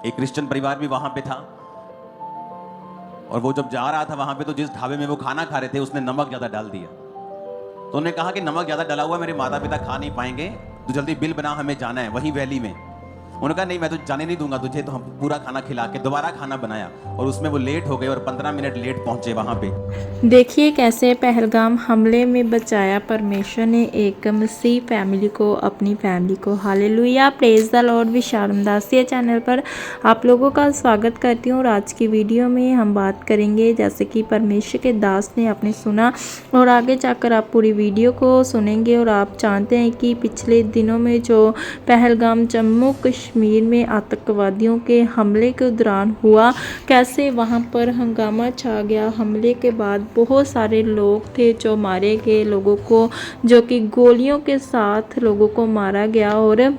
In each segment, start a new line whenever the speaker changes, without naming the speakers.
एक क्रिश्चियन परिवार भी वहां पे था और वो जब जा रहा था वहां पे तो जिस ढाबे में वो खाना खा रहे थे उसने नमक ज्यादा डाल दिया। तो उन्होंने कहा कि नमक ज्यादा डाला हुआ मेरे माता पिता खा नहीं पाएंगे, तो जल्दी बिल बना, हमें जाना है वहीं वैली में। उन्होंने कहा नहीं, मैं तो जाने नहीं दूंगा तुझे। तो हम पूरा खाना खिला के दोबारा खाना बनाया और उसमें वो लेट हो गए और 15 मिनट लेट पहुंचे वहां पे।
देखिए कैसे पहलगाम हमले में बचाया परमेश्वर ने एक मसीह फैमिली को, अपनी फैमिली को। Hallelujah, praise the Lord. Vishal Madasia channel पर आप लोगों का स्वागत करती हूँ। और आज की वीडियो में हम बात करेंगे, जैसे कि परमेश्वर के दास ने आपने सुना और आगे जाकर आप पूरी वीडियो को सुनेंगे। और आप जानते हैं कि पिछले दिनों में जो पहलगाम जम्मू कश्मीर में आतंकवादियों के हमले के दौरान हुआ, कैसे वहाँ पर हंगामा छा गया। हमले के बाद बहुत सारे लोग थे जो मारे गए, लोगों को जो कि गोलियों के साथ लोगों को मारा गया। और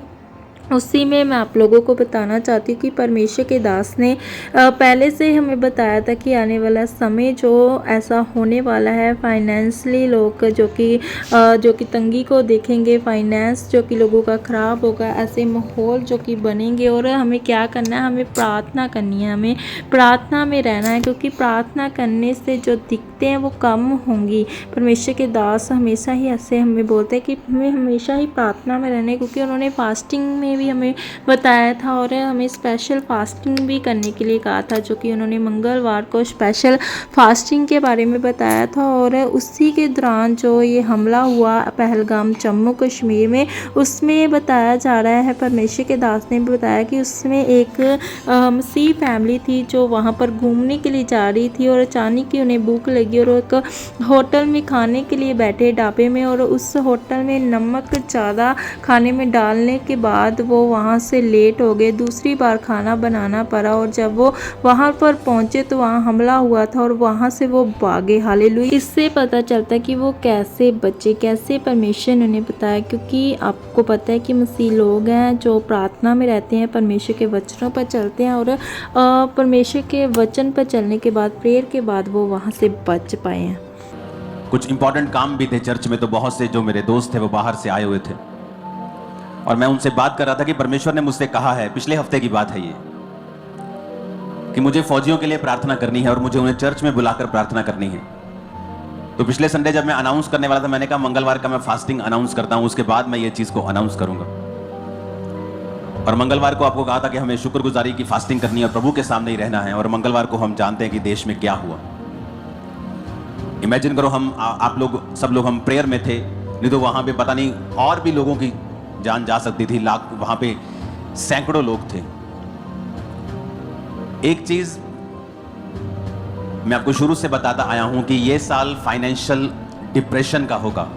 उसी में मैं आप लोगों को बताना चाहती हूँ कि परमेश्वर के दास ने पहले से हमें बताया था कि आने वाला समय जो ऐसा होने वाला है, फाइनेंशियली लोग जो कि तंगी को देखेंगे, फाइनेंस जो कि लोगों का ख़राब होगा, ऐसे माहौल जो कि बनेंगे। और हमें क्या करना है, हमें प्रार्थना करनी है, हमें प्रार्थना में रहना है, क्योंकि प्रार्थना करने से जो दिक्कतें हैं वो कम होंगी। परमेश्वर के दास हमेशा ही ऐसे हमें बोलते हैं कि हमें हमेशा ही प्रार्थना में रहना है, क्योंकि उन्होंने फास्टिंग में भी हमें बताया था और हमें स्पेशल फास्टिंग भी करने के लिए कहा था, जो कि उन्होंने मंगलवार को स्पेशल फास्टिंग के बारे में बताया था। और उसी के दौरान जो ये हमला हुआ पहलगाम जम्मू कश्मीर में, उसमें बताया जा रहा है, परमेश्वर के दास ने बताया कि उसमें एक मसीह फैमिली थी जो वहाँ पर घूमने के लिए जा रही थी और अचानक ही उन्हें भूख लगी और एक होटल में खाने के लिए बैठे ढाबे में। और उस होटल में नमक ज़्यादा खाने में डालने के बाद वो वहाँ से लेट हो गए, दूसरी बार खाना बनाना पड़ा। और जब वो वहाँ पर पहुँचे तो वहाँ हमला हुआ था और वहाँ से वो भागे। हालेलुया। इससे पता चलता है कि वो कैसे बचे, कैसे परमेश्वर ने उन्हें बताया, क्योंकि आपको पता है कि मसीह लोग हैं जो प्रार्थना में रहते हैं, परमेश्वर के वचनों पर चलते हैं और परमेश्वर के वचन पर चलने के बाद, प्रेयर के बाद वो वहाँ से बच पाए हैं।
कुछ इंपॉर्टेंट काम भी थे चर्च में, तो बहुत से जो मेरे दोस्त थे वो बाहर से आए हुए थे और मैं उनसे बात कर रहा था कि परमेश्वर ने मुझसे कहा है, पिछले हफ्ते की बात है ये, कि मुझे फौजियों के लिए प्रार्थना करनी है और मुझे उन्हें चर्च में बुलाकर प्रार्थना करनी है। तो पिछले संडे जब मैं अनाउंस करने वाला था, मैंने कहा मंगलवार का मैं फास्टिंग अनाउंस करता हूं, उसके बाद मैं ये चीज को अनाउंस करूंगा। और मंगलवार को आपको कहा था कि हमें शुक्रगुजारी की फास्टिंग करनी है और प्रभु के सामने ही रहना है। और मंगलवार को हम जानते हैं कि देश में क्या हुआ। इमेजिन करो, हम आप लोग सब लोग हम प्रेयर में थे, नहीं तो वहां पे पता नहीं और भी लोगों की जान जा सकती थी। लाख, वहां पे सैकड़ों लोग थे। एक चीज मैं आपको शुरू से बताता आया हूं कि यह साल फाइनेंशियल डिप्रेशन का होगा।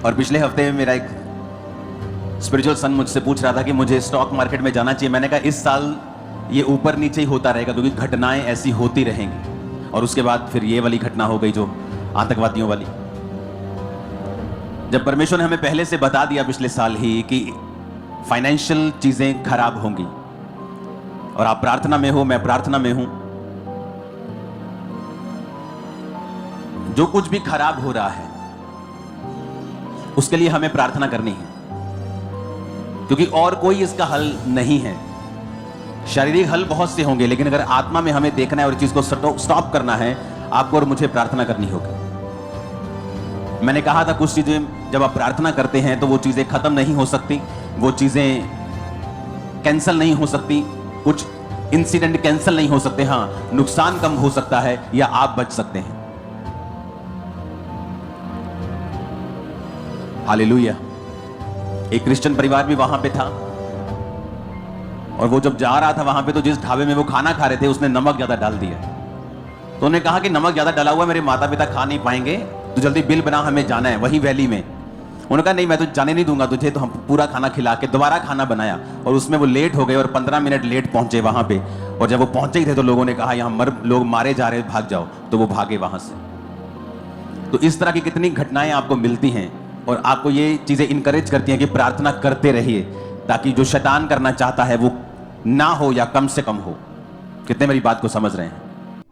और पिछले हफ्ते में मेरा एक स्पिरिचुअल सन मुझसे पूछ रहा था कि मुझे स्टॉक मार्केट में जाना चाहिए। मैंने कहा इस साल ये ऊपर नीचे ही होता रहेगा, क्योंकि घटनाएं ऐसी होती रहेंगी। और उसके बाद फिर ये वाली घटना हो गई जो आतंकवादियों वाली। जब परमेश्वर ने हमें पहले से बता दिया पिछले साल ही कि फाइनेंशियल चीजें खराब होंगी, और आप प्रार्थना में हो, मैं प्रार्थना में हूं, जो कुछ भी खराब हो रहा है उसके लिए हमें प्रार्थना करनी है, क्योंकि और कोई इसका हल नहीं है। शारीरिक हल बहुत से होंगे, लेकिन अगर आत्मा में हमें देखना है और चीज को स्टॉप करना है, आपको और मुझे प्रार्थना करनी होगी। मैंने कहा था कुछ चीजें जब आप प्रार्थना करते हैं तो वो चीजें खत्म नहीं हो सकती, वो चीजें कैंसिल नहीं हो सकती, कुछ इंसिडेंट कैंसिल नहीं हो सकते। हाँ, नुकसान कम हो सकता है या आप बच सकते हैं। हालेलुया। एक क्रिश्चियन परिवार भी वहां पे था और वो जब जा रहा था वहां पे तो जिस ढाबे में वो खाना खा रहे थे उसने नमक ज्यादा डाल दिया। तो उन्होंने कहा कि नमक ज्यादा डाला हुआ मेरे माता पिता खा नहीं पाएंगे, तो जल्दी बिल बना, हमें जाना है वहीं वैली में। उन्होंने कहा नहीं, मैं तो जाने नहीं दूंगा तुझे। तो हम पूरा खाना खिला के दोबारा खाना बनाया और उसमें वो लेट हो गए और 15 मिनट लेट पहुंचे वहां पे। और जब वो पहुंचे ही थे तो लोगों ने कहा यहाँ लोग मारे जा रहे, भाग जाओ। तो वो भागे वहां से। तो इस तरह की कितनी घटनाएं आपको मिलती हैं और आपको ये चीजें इंकरेज करती हैं कि प्रार्थना करते रहिए, ताकि जो शैतान करना चाहता है वो ना हो या कम से कम हो। कितने मेरी बात को समझ रहे हैं?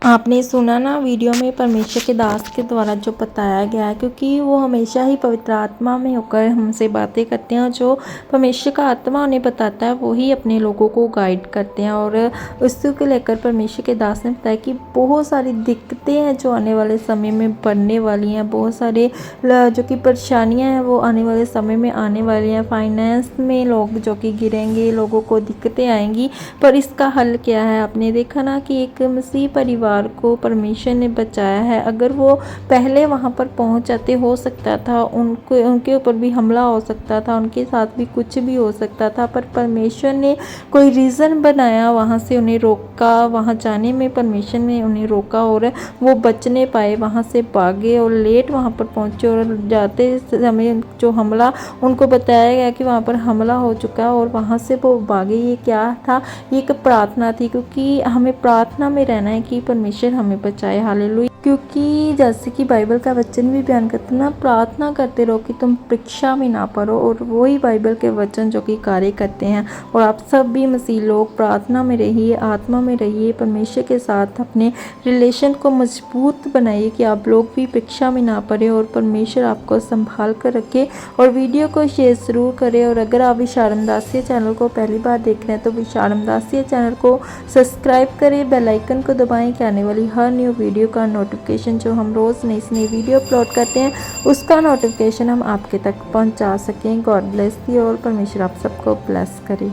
आपने सुना ना वीडियो में परमेश्वर के दास के द्वारा जो बताया गया है, क्योंकि वो हमेशा ही पवित्र आत्मा में होकर हमसे बातें करते हैं और जो परमेश्वर का आत्मा उन्हें बताता है वही अपने लोगों को गाइड करते हैं। और उसी को लेकर परमेश्वर के दास ने बताया कि बहुत सारी दिक्कतें हैं जो आने वाले समय में बढ़ने वाली हैं, बहुत सारे जो कि परेशानियां हैं वो आने वाले समय में आने वाली हैं। फाइनेंस में लोग जो कि गिरेंगे, लोगों को दिक्कतें आएंगी, पर इसका हल क्या है? आपने देखा ना कि एक मसीह परिवार को परमेश्वर ने बचाया है। अगर वो पहले वहाँ पर पहुँच जाते, हो सकता था उनके ऊपर भी हमला हो सकता था, उनके साथ भी कुछ भी हो सकता था, पर परमेश्वर ने कोई रीज़न बनाया, वहाँ से उन्हें रोका, वहाँ जाने में परमेश्वर ने उन्हें रोका और वो बचने पाए, वहाँ से भागे और लेट वहाँ पर पहुँचे। और जाते समय जो हमला उनको बताया गया कि वहाँ पर हमला हो चुका है और वहाँ से वो भागे। ये क्या था? ये एक प्रार्थना थी, क्योंकि हमें प्रार्थना में रहना है कि परमेश्वर हमें बचाए। हालेलुया। क्योंकि जैसे कि बाइबल का वचन भी बयान करता है ना, प्रार्थना करते रहो कि तुम परीक्षा में ना पड़ो, और वही बाइबल के वचन जो कि कार्य करते हैं। और आप सब भी मसीह लोग प्रार्थना में रहिए, आत्मा में रहिए, परमेश्वर के साथ अपने रिलेशन को मजबूत बनाइए कि आप लोग भी परीक्षा में ना पड़े और परमेश्वर आपको संभाल कर रखे। और वीडियो को शेयर ज़रूर करें। और अगर आप विशारम दासिया चैनल को पहली बार देख रहे हैं तो विशारम दासिया चैनल को सब्सक्राइब करें, बेल आइकन को दबाएं कि आने वाली हर न्यू वीडियो का नोटिफिकेशन जो हम रोज़ नई से नई वीडियो अपलोड करते हैं उसका नोटिफिकेशन हम आपके तक पहुंचा सकें। गॉड ब्लेस यू और परमेश्वर आप सबको ब्लेस करे।